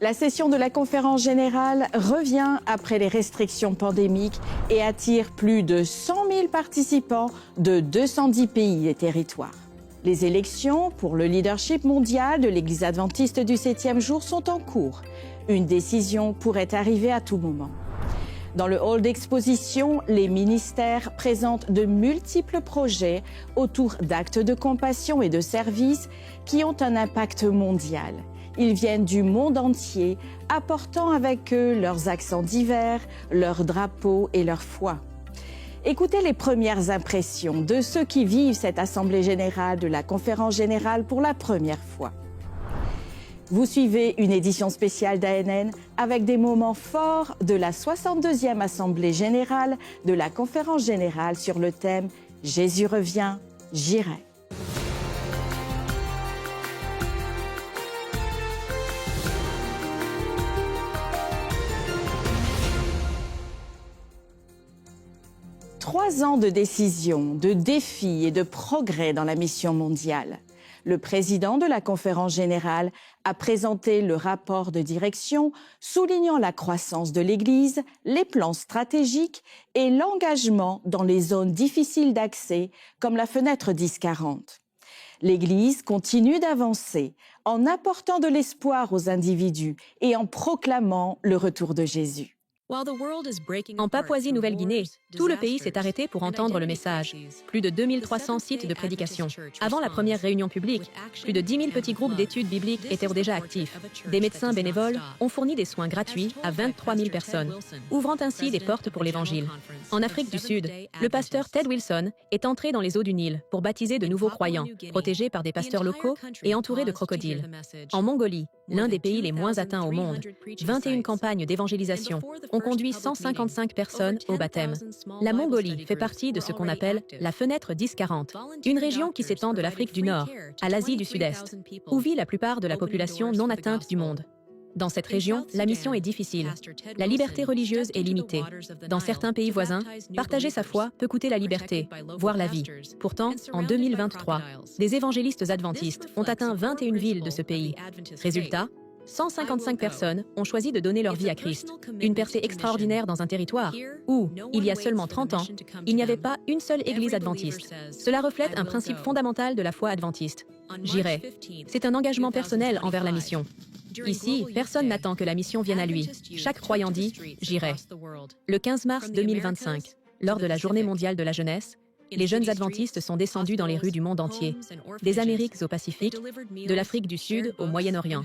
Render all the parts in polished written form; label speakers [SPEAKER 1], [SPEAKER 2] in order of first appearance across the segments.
[SPEAKER 1] La session de la conférence générale revient après les restrictions pandémiques et attire plus de 100 000 participants de 210 pays et territoires. Les élections pour le leadership mondial de l'Église adventiste du 7e jour sont en cours. Une décision pourrait arriver à tout moment. Dans le hall d'exposition, les ministères présentent de multiples projets autour d'actes de compassion et de service qui ont un impact mondial. Ils viennent du monde entier, apportant avec eux leurs accents divers, leurs drapeaux et leur foi. Écoutez les premières impressions de ceux qui vivent cette assemblée générale de la conférence générale pour la première fois. Vous suivez une édition spéciale d'ANN avec des moments forts de la 62e assemblée générale de la conférence générale sur le thème « Jésus revient, j'irai ». Trois ans de décisions, de défis et de progrès dans la mission mondiale. Le président de la conférence générale a présenté le rapport de direction soulignant la croissance de l'Église, les plans stratégiques et l'engagement dans les zones difficiles d'accès comme la fenêtre 10-40. L'Église continue d'avancer en apportant de l'espoir aux individus et en proclamant le retour de Jésus.
[SPEAKER 2] En Papouasie-Nouvelle-Guinée, tout le pays s'est arrêté pour entendre le message. Plus de 2300 sites de prédication. Avant la première réunion publique, plus de 10 000 petits groupes d'études bibliques étaient déjà actifs. Des médecins bénévoles ont fourni des soins gratuits à 23 000 personnes, ouvrant ainsi des portes pour l'Évangile. En Afrique du Sud, le pasteur Ted Wilson est entré dans les eaux du Nil pour baptiser de nouveaux croyants, protégés par des pasteurs locaux et entourés de crocodiles. En Mongolie, l'un des pays les moins atteints au monde, 21 campagnes d'évangélisation ont conduit 155 personnes au baptême. La Mongolie fait partie de ce qu'on appelle la fenêtre 10-40, une région qui s'étend de l'Afrique du Nord à l'Asie du Sud-Est, où vit la plupart de la population non atteinte du monde. Dans cette région, la mission est difficile. La liberté religieuse est limitée. Dans certains pays voisins, partager sa foi peut coûter la liberté, voire la vie. Pourtant, en 2023, des évangélistes adventistes ont atteint 21 villes de ce pays. Résultat, 155 personnes ont choisi de donner leur vie à Christ. Une percée extraordinaire dans un territoire où, il y a seulement 30 ans, il n'y avait pas une seule église adventiste. Cela reflète un principe fondamental de la foi adventiste. J'irai. C'est un engagement personnel envers la mission. Ici, personne n'attend que la mission vienne à lui. Chaque croyant dit « J'irai ». Le 15 mars 2025, lors de la Journée mondiale de la jeunesse, les jeunes adventistes sont descendus dans les rues du monde entier, des Amériques au Pacifique, de l'Afrique du Sud au Moyen-Orient.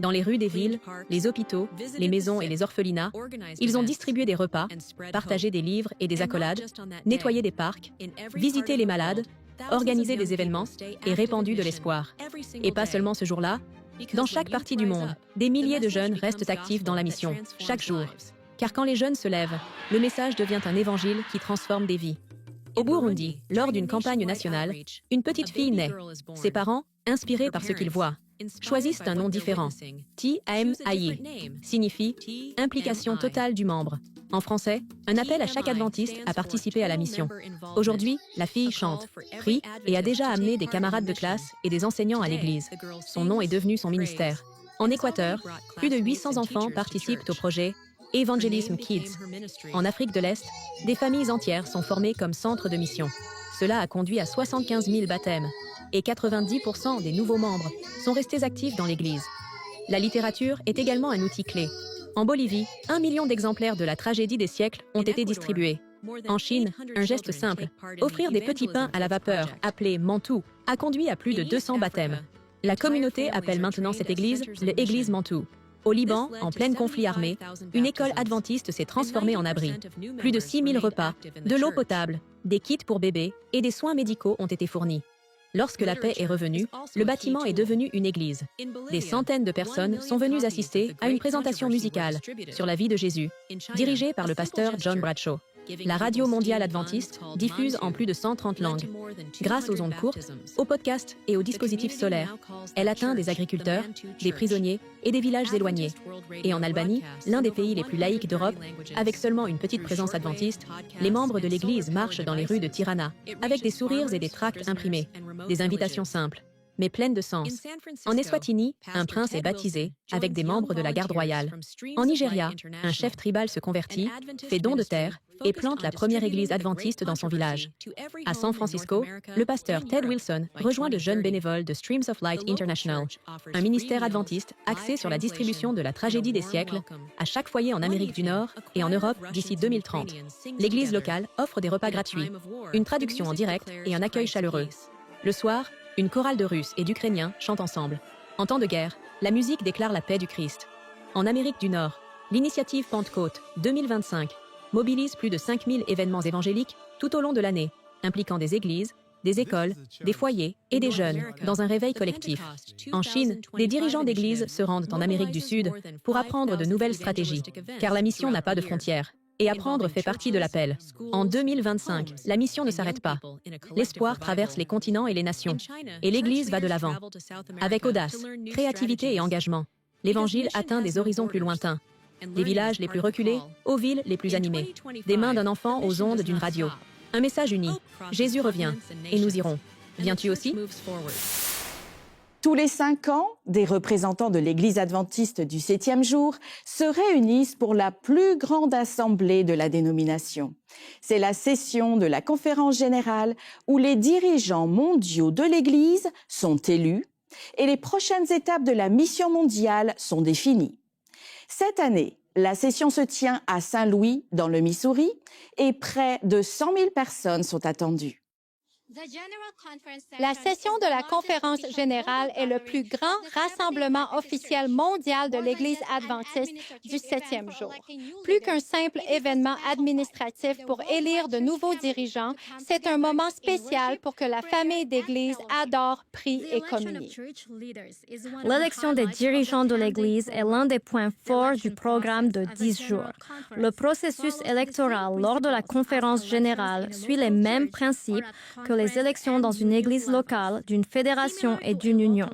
[SPEAKER 2] Dans les rues des villes, les hôpitaux, les maisons et les orphelinats, ils ont distribué des repas, partagé des livres et des accolades, nettoyé des parcs, visité les malades, organisé des événements et répandu de l'espoir. Et pas seulement ce jour-là, dans chaque partie du monde, des milliers de jeunes restent actifs dans la mission, chaque jour. Car quand les jeunes se lèvent, le message devient un évangile qui transforme des vies. Au Burundi, lors d'une campagne nationale, une petite fille naît. Ses parents, inspirés par ce qu'ils voient, choisissent un nom différent. T-A-M-I signifie « implication totale du membre ». En français, un appel à chaque adventiste à participer à la mission. Aujourd'hui, la fille chante, prie et a déjà amené des camarades de classe et des enseignants à l'église. Son nom est devenu son ministère. En Équateur, plus de 800 enfants participent au projet Evangelism Kids. En Afrique de l'Est, des familles entières sont formées comme centres de mission. Cela a conduit à 75 000 baptêmes et 90% des nouveaux membres sont restés actifs dans l'Église. La littérature est également un outil clé. En Bolivie, 1 million d'exemplaires de la tragédie des siècles ont été distribués. En Chine, un geste simple, offrir des petits pains à la vapeur, appelés mantou, a conduit à plus de 200 baptêmes. La communauté appelle maintenant cette église l'Église mantou. Au Liban, en plein conflit armé, une école adventiste s'est transformée en abri. Plus de 6 000 repas, de l'eau potable, des kits pour bébés et des soins médicaux ont été fournis. Lorsque la paix est revenue, le bâtiment est devenu une église. Des centaines de personnes sont venues assister à une présentation musicale sur la vie de Jésus, dirigée par le pasteur John Bradshaw. La radio mondiale adventiste diffuse en plus de 130 langues. Grâce aux ondes courtes, aux podcasts et aux dispositifs solaires, elle atteint des agriculteurs, des prisonniers et des villages éloignés. Et en Albanie, l'un des pays les plus laïques d'Europe, avec seulement une petite présence adventiste, les membres de l'Église marchent dans les rues de Tirana, avec des sourires et des tracts imprimés, des invitations simples. mais pleine de sens. En Eswatini, un prince est baptisé avec des membres de la garde royale. En Nigeria, un chef tribal se convertit, fait don de terre et plante la première église adventiste dans son village. À San Francisco, le pasteur Ted Wilson rejoint de jeunes bénévoles de Streams of Light International, un ministère adventiste axé sur la distribution de la tragédie des siècles à chaque foyer en Amérique du Nord et en Europe d'ici 2030. L'église locale offre des repas gratuits, une traduction en direct et un accueil chaleureux. Le soir, une chorale de Russes et d'Ukrainiens chantent ensemble. En temps de guerre, la musique déclare la paix du Christ. En Amérique du Nord, l'initiative Pentecôte 2025 mobilise plus de 5000 événements évangéliques tout au long de l'année, impliquant des églises, des écoles, des foyers et des jeunes dans un réveil collectif. En Chine, des dirigeants d'églises se rendent en Amérique du Sud pour apprendre de nouvelles stratégies, car la mission n'a pas de frontières. Et apprendre fait partie de l'appel. En 2025, la mission ne s'arrête pas. L'espoir traverse les continents et les nations. Et l'Église va de l'avant. Avec audace, créativité et engagement, l'Évangile atteint des horizons plus lointains. Des villages les plus reculés aux villes les plus animées. Des mains d'un enfant aux ondes d'une radio. Un message uni. Jésus revient. Et nous irons. Viens-tu aussi?
[SPEAKER 1] Tous les 5 ans, des représentants de l'Église adventiste du 7e jour se réunissent pour la plus grande assemblée de la dénomination. C'est la session de la conférence générale où les dirigeants mondiaux de l'Église sont élus et les prochaines étapes de la mission mondiale sont définies. Cette année, la session se tient à Saint-Louis, dans le Missouri, et près de 100 000 personnes sont attendues.
[SPEAKER 3] La session de la conférence générale est le plus grand rassemblement officiel mondial de l'Église adventiste du 7e jour. Plus qu'un simple événement administratif pour élire de nouveaux dirigeants, c'est un moment spécial pour que la famille d'Église adore, prie et communie.
[SPEAKER 4] L'élection des dirigeants de l'Église est l'un des points forts du programme de 10 jours. Le processus électoral lors de la conférence générale suit les mêmes principes que les élections dans une église locale, d'une fédération et d'une union.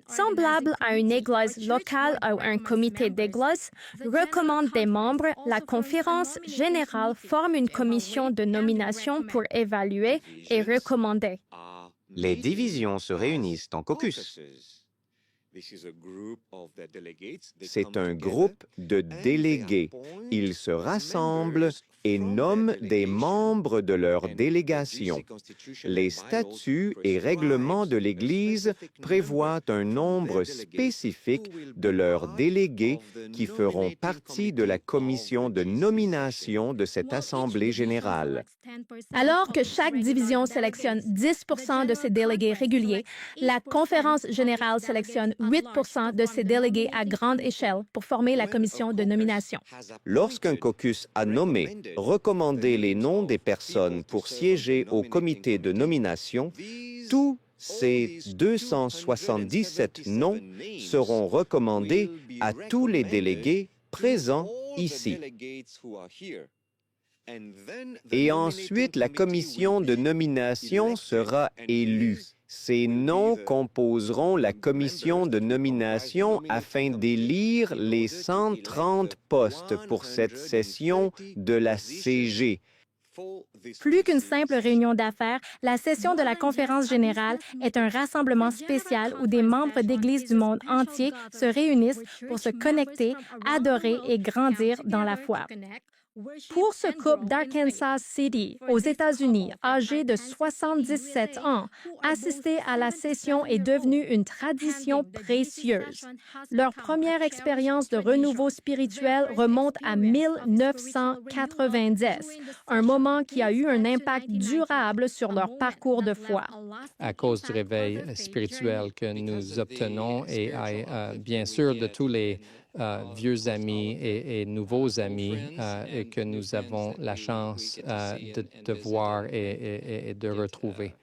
[SPEAKER 4] Semblable à une église locale ou un comité d'église, recommande des membres, la conférence générale forme une commission de nomination pour évaluer et recommander.
[SPEAKER 5] Les divisions se réunissent en caucus. C'est un groupe de délégués. Ils se rassemblent et nomment des membres de leur délégation. Les statuts et règlements de l'Église prévoient un nombre spécifique de leurs délégués qui feront partie de la commission de nomination de cette Assemblée générale.
[SPEAKER 4] Alors que chaque division sélectionne 10 de ses délégués réguliers, la conférence générale sélectionne 8 de ses délégués à grande échelle pour former la commission de nomination.
[SPEAKER 5] Lorsqu'un caucus a nommé, recommandé les noms des personnes pour siéger au comité de nomination, tous ces 277 noms seront recommandés à tous les délégués présents ici. Et ensuite, la commission de nomination sera élue. Ces noms composeront la commission de nomination afin d'élire les 130 postes pour cette session de la CG.
[SPEAKER 4] Plus qu'une simple réunion d'affaires, la session de la conférence générale est un rassemblement spécial où des membres d'églises du monde entier se réunissent pour se connecter, adorer et grandir dans la foi. Pour ce couple d'Arkansas City, aux États-Unis, âgé de 77 ans, assister à la session est devenu une tradition précieuse. Leur première expérience de renouveau spirituel remonte à 1990, un moment qui a eu un impact durable sur leur parcours de foi.
[SPEAKER 6] À cause du réveil spirituel que nous obtenons et bien sûr de tous les vieux amis et nouveaux amis que nous avons la chance de voir et de retrouver.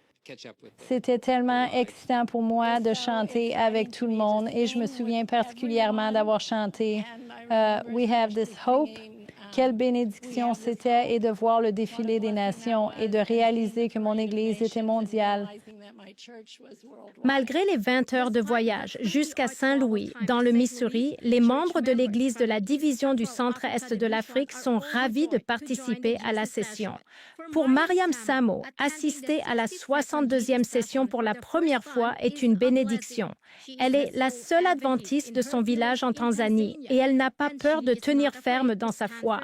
[SPEAKER 3] C'était tellement excitant pour moi de chanter avec tout le monde et je me souviens particulièrement d'avoir chanté We Have This Hope. Quelle bénédiction c'était et de voir le défilé des nations et de réaliser que mon Église était mondiale.
[SPEAKER 4] Malgré les 20 heures de voyage jusqu'à Saint-Louis, dans le Missouri, les membres de l'Église de la division du centre-est de l'Afrique sont ravis de participer à la session. pour Mariam Samo, assister à la 62e session pour la première fois est une bénédiction. Elle est la seule adventiste de son village en Tanzanie et elle n'a pas peur de tenir ferme dans sa foi.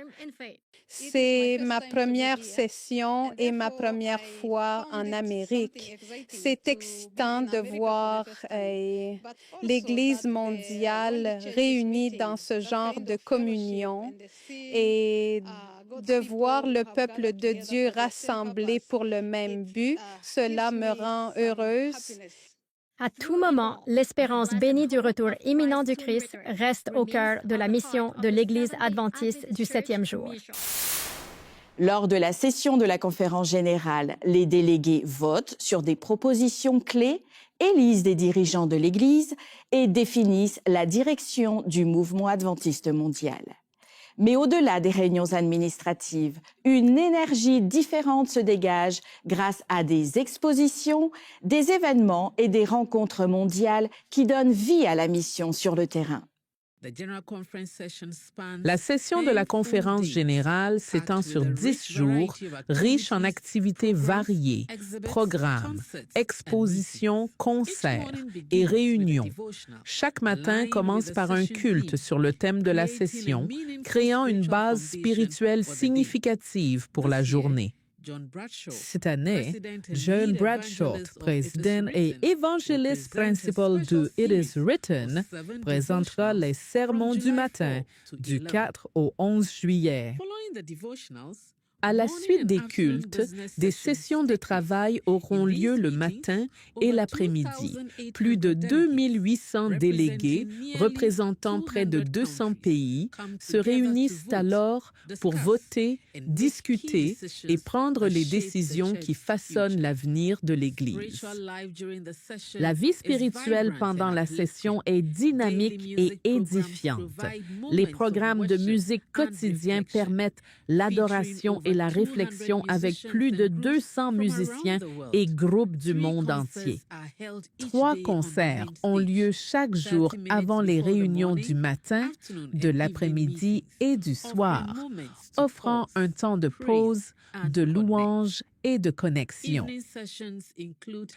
[SPEAKER 7] C'est ma première session et ma première fois en Amérique. C'est excitant de voir l'Église mondiale réunie dans ce genre de communion et de voir le peuple de Dieu rassemblé pour le même but. Cela me rend heureuse.
[SPEAKER 4] À tout moment, l'espérance bénie du retour imminent du Christ reste au cœur de la mission de l'Église adventiste du 7e jour.
[SPEAKER 1] Lors de la session de la conférence générale, les délégués votent sur des propositions clés, élisent des dirigeants de l'Église et définissent la direction du mouvement adventiste mondial. Mais au-delà des réunions administratives, une énergie différente se dégage grâce à des expositions, des événements et des rencontres mondiales qui donnent vie à la mission sur le terrain.
[SPEAKER 8] La session de la conférence générale s'étend sur 10 jours, riche en activités variées, programmes, expositions, concerts et réunions. Chaque matin commence par un culte sur le thème de la session, créant une base spirituelle significative pour la journée. Cette année, John Bradshaw, président et évangéliste principal de It Is Written, présentera les sermons du matin du 4 au 11 juillet. À la suite des cultes, des sessions de travail auront lieu le matin et l'après-midi. Plus de 2800 délégués, représentant près de 200 pays, se réunissent alors pour voter, discuter et prendre les décisions qui façonnent l'avenir de l'Église. La vie spirituelle pendant la session est dynamique et édifiante. Les programmes de musique quotidiens permettent l'adoration et la réflexion avec plus de 200 musiciens et groupes du monde entier. 3 concerts ont lieu chaque jour avant les réunions du matin, de l'après-midi et du soir, offrant un temps de pause, de louange et de connexion.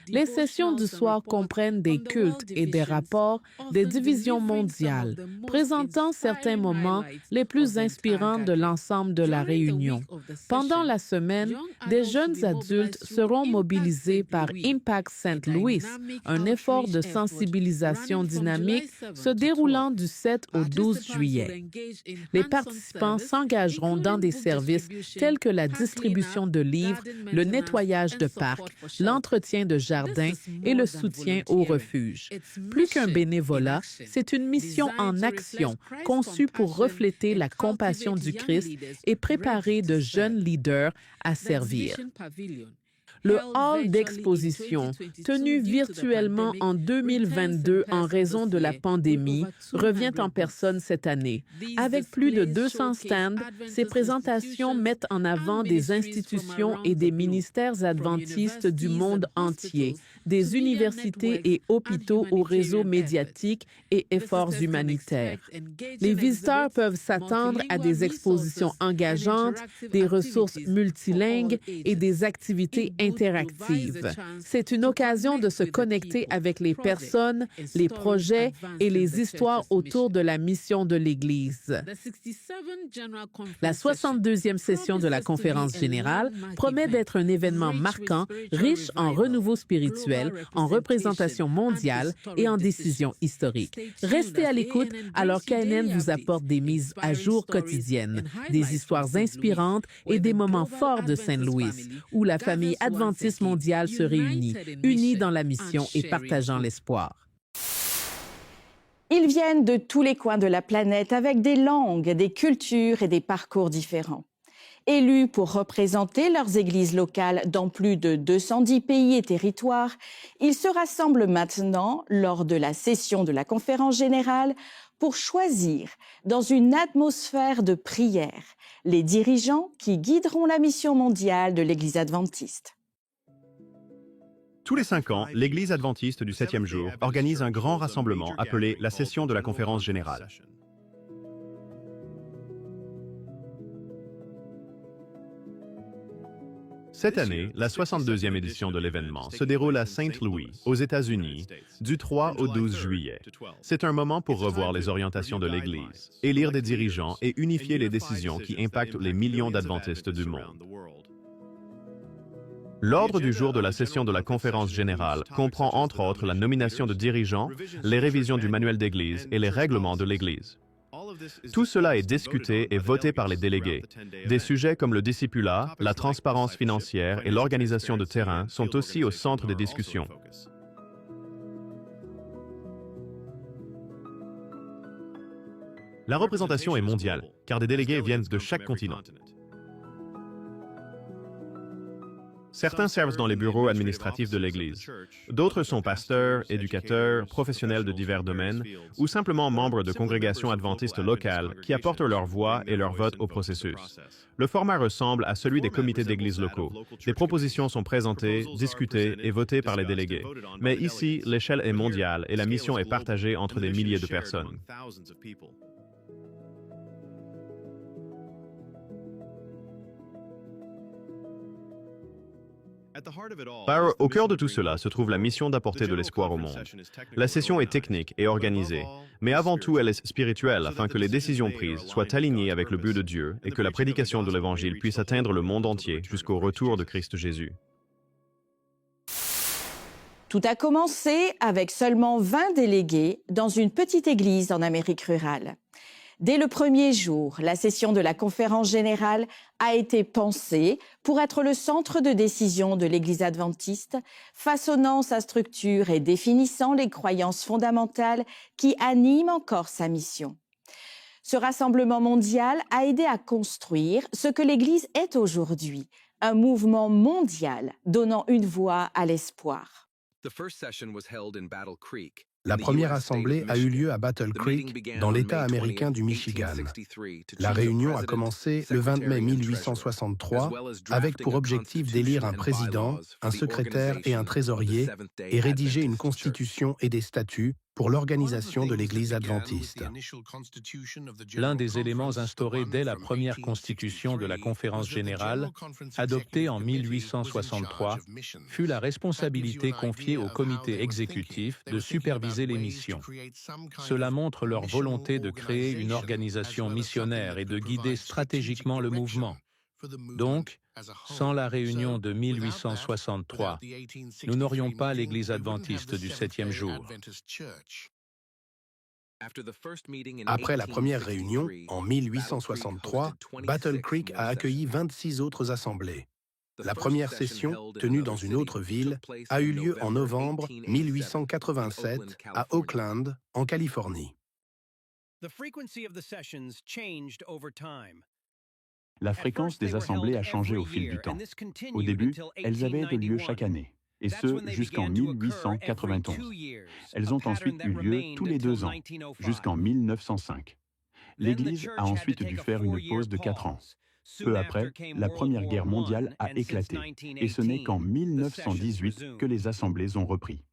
[SPEAKER 8] Les sessions du soir comprennent des cultes et des rapports des divisions mondiales, présentant certains moments les plus inspirants de l'ensemble de la réunion. Pendant la semaine, des jeunes adultes seront mobilisés par Impact St. Louis, un effort de sensibilisation dynamique se déroulant du 7 au 12 juillet. Les participants s'engageront dans des services tels que la distribution de livres, le nettoyage de parcs, l'entretien de jardins et le soutien aux refuges. Plus qu'un bénévolat, c'est une mission en action conçue pour refléter la compassion du Christ et préparer de jeunes leaders à servir. Le hall d'exposition, tenu virtuellement en 2022 en raison de la pandémie, revient en personne cette année. Avec plus de 200 stands, ces présentations mettent en avant des institutions et des ministères adventistes du monde entier, des universités et hôpitaux au réseau médiatique et efforts humanitaires. Les visiteurs peuvent s'attendre à des expositions engageantes, des ressources multilingues et des activités interactives. C'est une occasion de se connecter avec les personnes, les projets et les histoires autour de la mission de l'Église. La 62e session de la conférence générale promet d'être un événement marquant, riche en renouveau spirituel, en représentation mondiale et en décisions historiques. Restez à l'écoute alors qu'ANN vous apporte des mises à jour quotidiennes, des histoires inspirantes et des moments forts de Saint-Louis, où la famille adventiste mondiale se réunit, unie dans la mission et partageant l'espoir.
[SPEAKER 1] Ils viennent de tous les coins de la planète avec des langues, des cultures et des parcours différents. Élus pour représenter leurs églises locales dans plus de 210 pays et territoires, ils se rassemblent maintenant lors de la session de la conférence générale pour choisir, dans une atmosphère de prière, les dirigeants qui guideront la mission mondiale de l'Église adventiste.
[SPEAKER 9] Tous les 5 ans, l'Église adventiste du 7e jour organise un grand rassemblement appelé la session de la conférence générale. Cette année, la 62e édition de l'événement se déroule à Saint Louis, aux États-Unis, du 3 au 12 juillet. C'est un moment pour revoir les orientations de l'Église, élire des dirigeants et unifier les décisions qui impactent les millions d'adventistes du monde. L'ordre du jour de la session de la conférence générale comprend entre autres la nomination de dirigeants, les révisions du manuel d'Église et les règlements de l'Église. Tout cela est discuté et voté par les délégués. Des sujets comme le discipulat, la transparence financière et l'organisation de terrain sont aussi au centre des discussions. La représentation est mondiale, car des délégués viennent de chaque continent. Certains servent dans les bureaux administratifs de l'Église. D'autres sont pasteurs, éducateurs, professionnels de divers domaines ou simplement membres de congrégations adventistes locales qui apportent leur voix et leur vote au processus. Le format ressemble à celui des comités d'Église locaux. Des propositions sont présentées, discutées et votées par les délégués. Mais ici, l'échelle est mondiale et la mission est partagée entre des milliers de personnes. Au cœur de tout cela se trouve la mission d'apporter de l'espoir au monde. La session est technique et organisée, mais avant tout elle est spirituelle afin que les décisions prises soient alignées avec le but de Dieu et que la prédication de l'Évangile puisse atteindre le monde entier jusqu'au retour de Christ Jésus.
[SPEAKER 1] Tout a commencé avec seulement 20 délégués dans une petite église en Amérique rurale. Dès le premier jour, la session de la conférence générale a été pensée pour être le centre de décision de l'Église adventiste, façonnant sa structure et définissant les croyances fondamentales qui animent encore sa mission. Ce rassemblement mondial a aidé à construire ce que l'Église est aujourd'hui, un mouvement mondial donnant une voix à l'espoir.
[SPEAKER 10] La première assemblée a eu lieu à Battle Creek, dans l'État américain du Michigan. La réunion a commencé le 20 mai 1863 avec pour objectif d'élire un président, un secrétaire et un trésorier et rédiger une constitution et des statuts pour l'organisation de l'Église adventiste.
[SPEAKER 11] L'un des éléments instaurés dès la première constitution de la Conférence générale, adoptée en 1863, fut la responsabilité confiée au comité exécutif de superviser les missions. Cela montre leur volonté de créer une organisation missionnaire et de guider stratégiquement le mouvement. Donc, sans la réunion de 1863, nous n'aurions pas l'Église adventiste du 7e jour.
[SPEAKER 10] Après la première réunion, en 1863, Battle Creek a accueilli 26 autres assemblées. La première session, tenue dans une autre ville, a eu lieu en novembre 1887 à Oakland, en Californie.
[SPEAKER 12] La fréquence des assemblées a changé au fil du temps. Au début, elles avaient lieu chaque année, et ce jusqu'en 1891. Elles ont ensuite eu lieu tous les 2 ans, jusqu'en 1905. L'Église a ensuite dû faire une pause de 4 ans. Peu après, la Première Guerre mondiale a éclaté, et ce n'est qu'en 1918 que les assemblées ont repris.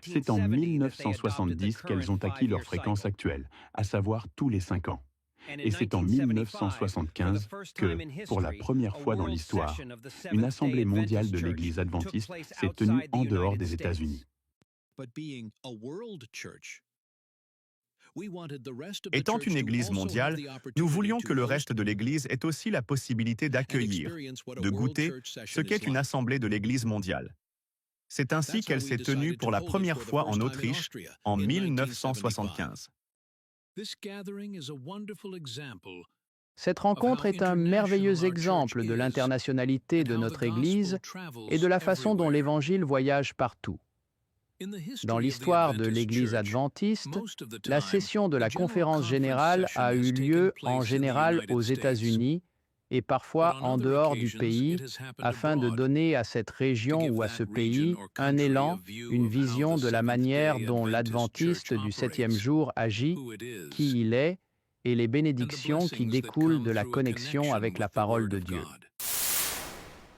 [SPEAKER 12] C'est en 1970 qu'elles ont acquis leur fréquence actuelle, à savoir tous les 5 ans. Et c'est en 1975 que, pour la première fois dans l'histoire, une assemblée mondiale de l'Église adventiste s'est tenue en dehors des États-Unis.
[SPEAKER 9] Étant une Église mondiale, nous voulions que le reste de l'Église ait aussi la possibilité d'accueillir, de goûter ce qu'est une assemblée de l'Église mondiale. C'est ainsi qu'elle s'est tenue pour la première fois en Autriche en 1975.
[SPEAKER 13] Cette rencontre est un merveilleux exemple de l'internationalité de notre Église et de la façon dont l'Évangile voyage partout. Dans l'histoire de l'Église adventiste, la session de la conférence générale a eu lieu en général aux États-Unis et parfois en dehors du pays, afin de donner à cette région ou à ce pays un élan, une vision de la manière dont l'adventiste du 7e jour agit, qui il est, et les bénédictions qui découlent de la connexion avec la parole de Dieu.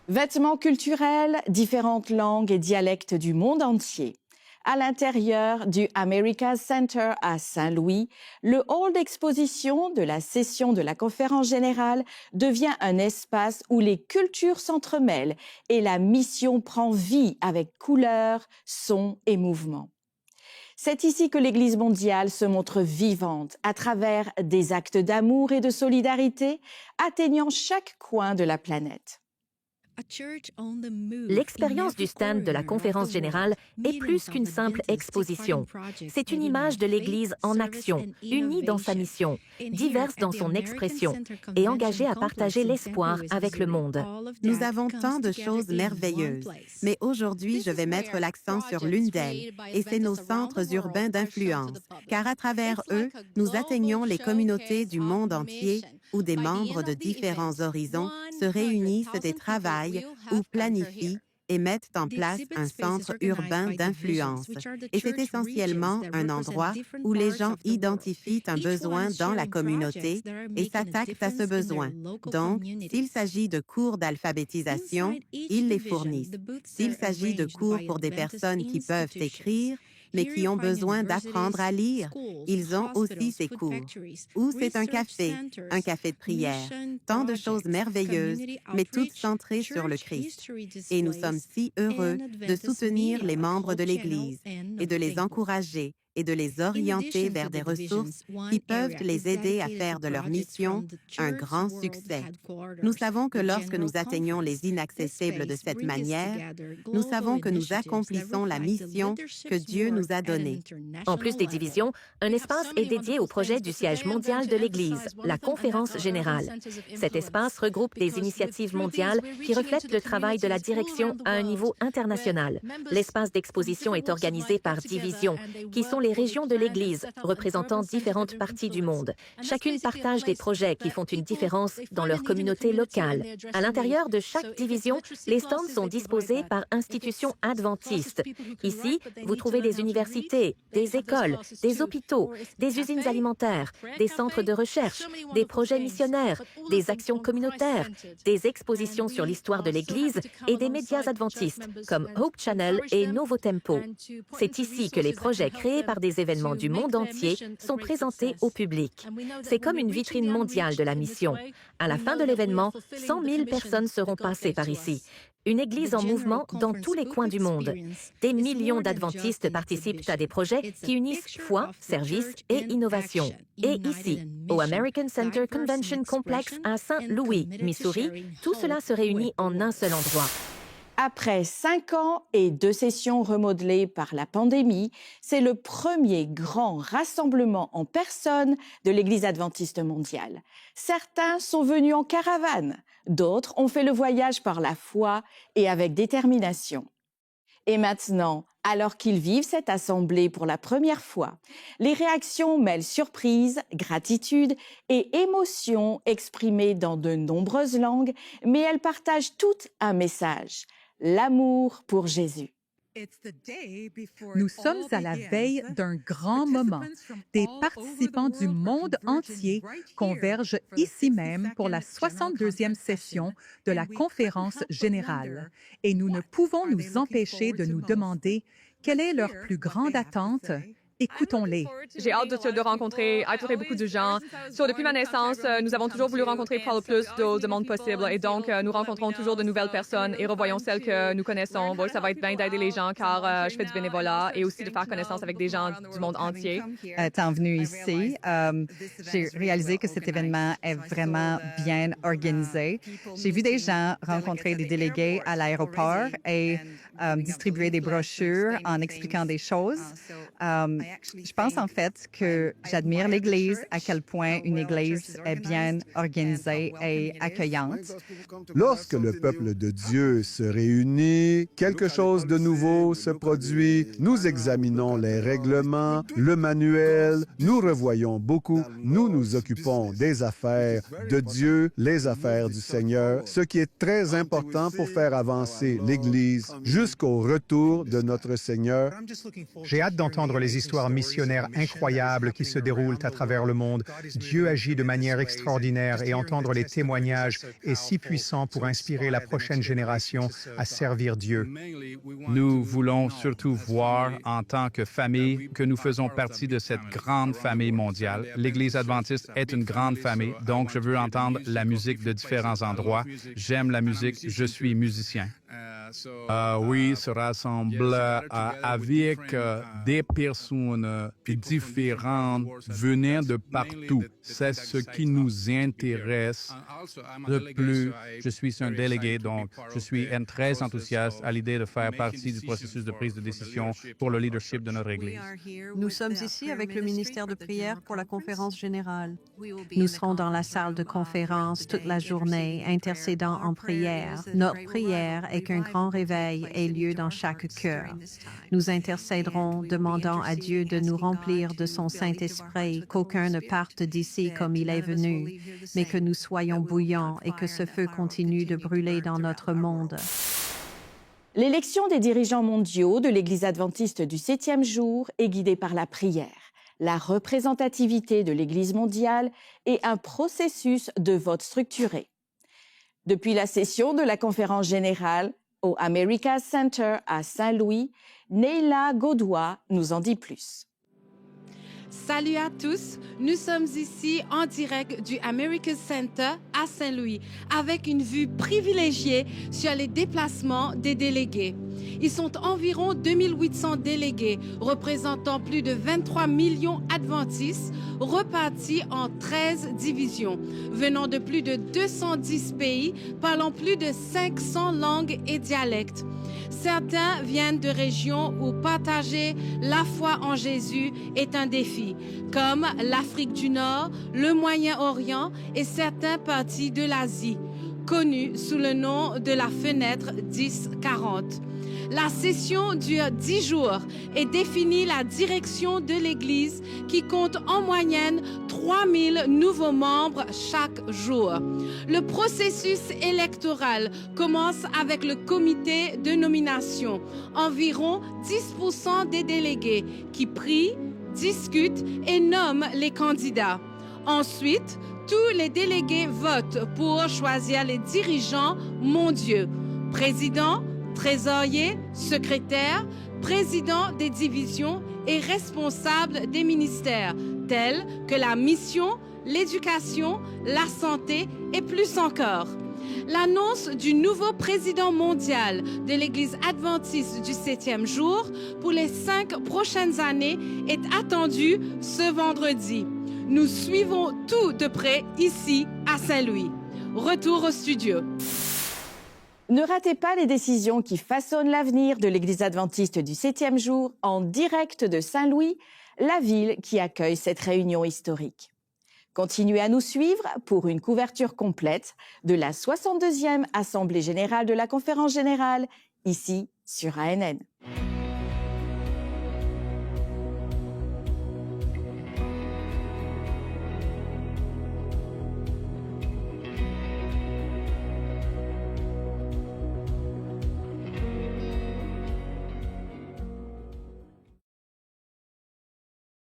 [SPEAKER 1] Vêtements culturels, différentes langues et dialectes du monde entier. À l'intérieur du America Center à Saint-Louis, le hall d'exposition de la session de la conférence générale devient un espace où les cultures s'entremêlent et la mission prend vie avec couleurs, sons et mouvements. C'est ici que l'Église mondiale se montre vivante à travers des actes d'amour et de solidarité atteignant chaque coin de la planète.
[SPEAKER 2] L'expérience du stand de la conférence générale est plus qu'une simple exposition. C'est une image de l'Église en action, unie dans sa mission, diverse dans son expression et engagée à partager l'espoir avec le monde.
[SPEAKER 14] Nous avons tant de choses merveilleuses, mais aujourd'hui, je vais mettre l'accent sur l'une d'elles, et c'est nos centres urbains d'influence, car à travers eux, nous atteignons les communautés du monde entier où des membres de différents horizons se réunissent et travaillent ou planifient et mettent en place un centre urbain d'influence. Et c'est essentiellement un endroit où les gens identifient un besoin dans la communauté et s'attaquent à ce besoin. Donc, s'il s'agit de cours d'alphabétisation, ils les fournissent. S'il s'agit de cours pour des personnes qui peuvent écrire, mais qui ont besoin d'apprendre à lire, ils ont aussi ces cours. Ou c'est un café de prière, tant de choses merveilleuses, mais toutes centrées sur le Christ. Et nous sommes si heureux de soutenir les membres de l'Église et de les encourager et de les orienter vers des ressources qui peuvent les aider à faire de leur mission un grand succès. Nous savons que lorsque nous atteignons les inaccessibles de cette manière, nous savons que nous accomplissons la mission que Dieu nous a donnée.
[SPEAKER 2] En plus des divisions, un espace est dédié au projet du siège mondial de l'Église, la conférence générale. Cet espace regroupe des initiatives mondiales qui reflètent le travail de la direction à un niveau international. L'espace d'exposition est organisé par divisions, qui sont les régions de l'Église, représentant différentes parties du monde. Chacune partage des projets qui font une différence dans leur communauté locale. À l'intérieur de chaque division, les stands sont disposés par institutions adventistes. Ici, vous trouvez des universités, des écoles, des hôpitaux, des usines alimentaires, des centres de recherche, des projets missionnaires, des actions communautaires, des expositions sur l'histoire de l'Église et des médias adventistes, comme Hope Channel et Novo Tempo. C'est ici que les projets créés par des événements du monde entier sont présentés au public. C'est comme une vitrine mondiale de la mission. À la fin de l'événement, 100 000 personnes seront passées par ici. Une Église en mouvement dans tous les coins du monde. Des millions d'adventistes participent à des projets qui unissent foi, service et innovation. Et ici, au American Center Convention Complex à Saint-Louis, Missouri, tout cela se réunit en un seul endroit.
[SPEAKER 1] Après 5 ans et 2 sessions remodelées par la pandémie, c'est le premier grand rassemblement en personne de l'Église adventiste mondiale. Certains sont venus en caravane, d'autres ont fait le voyage par la foi et avec détermination. Et maintenant, alors qu'ils vivent cette assemblée pour la première fois, les réactions mêlent surprise, gratitude et émotion exprimées dans de nombreuses langues, mais elles partagent toutes un message: l'amour pour Jésus.
[SPEAKER 15] Nous sommes à la veille d'un grand moment. Des participants du monde entier convergent ici même pour la 62e session de la conférence générale. Et nous ne pouvons nous empêcher de nous demander quelle est leur plus grande attente. Écoutons-les.
[SPEAKER 16] J'ai hâte de rencontrer beaucoup de gens. Depuis ma naissance, nous avons toujours voulu rencontrer le plus de monde possible et donc nous rencontrons toujours de nouvelles personnes et revoyons celles que nous connaissons. Ça va être bien d'aider les gens car je fais du bénévolat et aussi de faire connaissance avec des gens du monde entier.
[SPEAKER 17] Étant venue ici, j'ai réalisé que cet événement est vraiment bien organisé. J'ai vu des gens rencontrer des délégués à l'aéroport et distribuer des brochures en expliquant des choses. Je pense en fait que j'admire l'Église, à quel point une Église est bien organisée et accueillante.
[SPEAKER 18] Lorsque le peuple de Dieu se réunit, quelque chose de nouveau se produit. Nous examinons les règlements, le manuel, nous revoyons beaucoup, nous nous occupons des affaires de Dieu, les affaires du Seigneur, ce qui est très important pour faire avancer l'Église jusqu'au retour de notre Seigneur.
[SPEAKER 19] J'ai hâte d'entendre les histoires histoires missionnaires incroyables qui se déroulent à travers le monde. Dieu agit de manière extraordinaire et entendre les témoignages est si puissant pour inspirer la prochaine génération à servir Dieu.
[SPEAKER 20] Nous voulons surtout voir en tant que famille que nous faisons partie de cette grande famille mondiale. L'Église adventiste est une grande famille, donc je veux entendre la musique de différents endroits. J'aime la musique, je suis musicien.
[SPEAKER 11] Oui, se rassemble avec des personnes différentes venant de partout. C'est ce qui nous intéresse.
[SPEAKER 20] De plus, je suis un délégué, donc je suis très enthousiaste à l'idée de faire partie du processus de prise de décision pour le leadership de notre Église.
[SPEAKER 21] Nous sommes ici avec le ministère de prière pour la conférence générale. Nous serons dans la salle de conférence toute la journée, intercédant en prière. Notre prière est qu'un grand réveil ait lieu dans chaque cœur. Nous intercéderons, demandant à Dieu de nous remplir de son Saint-Esprit, qu'aucun ne parte d'ici comme il est venu, mais que nous soyons bouillants et que ce feu continue de brûler dans notre monde.
[SPEAKER 1] L'élection des dirigeants mondiaux de l'Église adventiste du 7e jour est guidée par la prière, la représentativité de l'Église mondiale et un processus de vote structuré. Depuis la session de la conférence générale au America's Center à Saint-Louis, Neila Godoy nous en dit plus.
[SPEAKER 22] Salut à tous, nous sommes ici en direct du America's Center à Saint-Louis avec une vue privilégiée sur les déplacements des délégués. Ils sont environ 2800 délégués représentant plus de 23 millions adventistes repartis en 13 divisions, venant de plus de 210 pays, parlant plus de 500 langues et dialectes. Certains viennent de régions où partager la foi en Jésus est un défi, comme l'Afrique du Nord, le Moyen-Orient et certains parties de l'Asie, connus sous le nom de la fenêtre 10-40. La session dure 10 jours et définit la direction de l'Église qui compte en moyenne 3000 nouveaux membres chaque jour. Le processus électoral commence avec le comité de nomination, environ 10% des délégués qui prient, discutent et nomment les candidats. Ensuite, tous les délégués votent pour choisir les dirigeants mondiaux, président, trésorier, secrétaire, président des divisions et responsable des ministères, tels que la mission, l'éducation, la santé et plus encore. L'annonce du nouveau président mondial de l'Église adventiste du 7e jour pour les 5 prochaines années est attendue ce vendredi. Nous suivons tout de près ici à Saint-Louis. Retour au studio.
[SPEAKER 1] Ne ratez pas les décisions qui façonnent l'avenir de l'Église adventiste du 7e jour en direct de Saint-Louis, la ville qui accueille cette réunion historique. Continuez à nous suivre pour une couverture complète de la 62e Assemblée générale de la Conférence générale, ici sur ANN.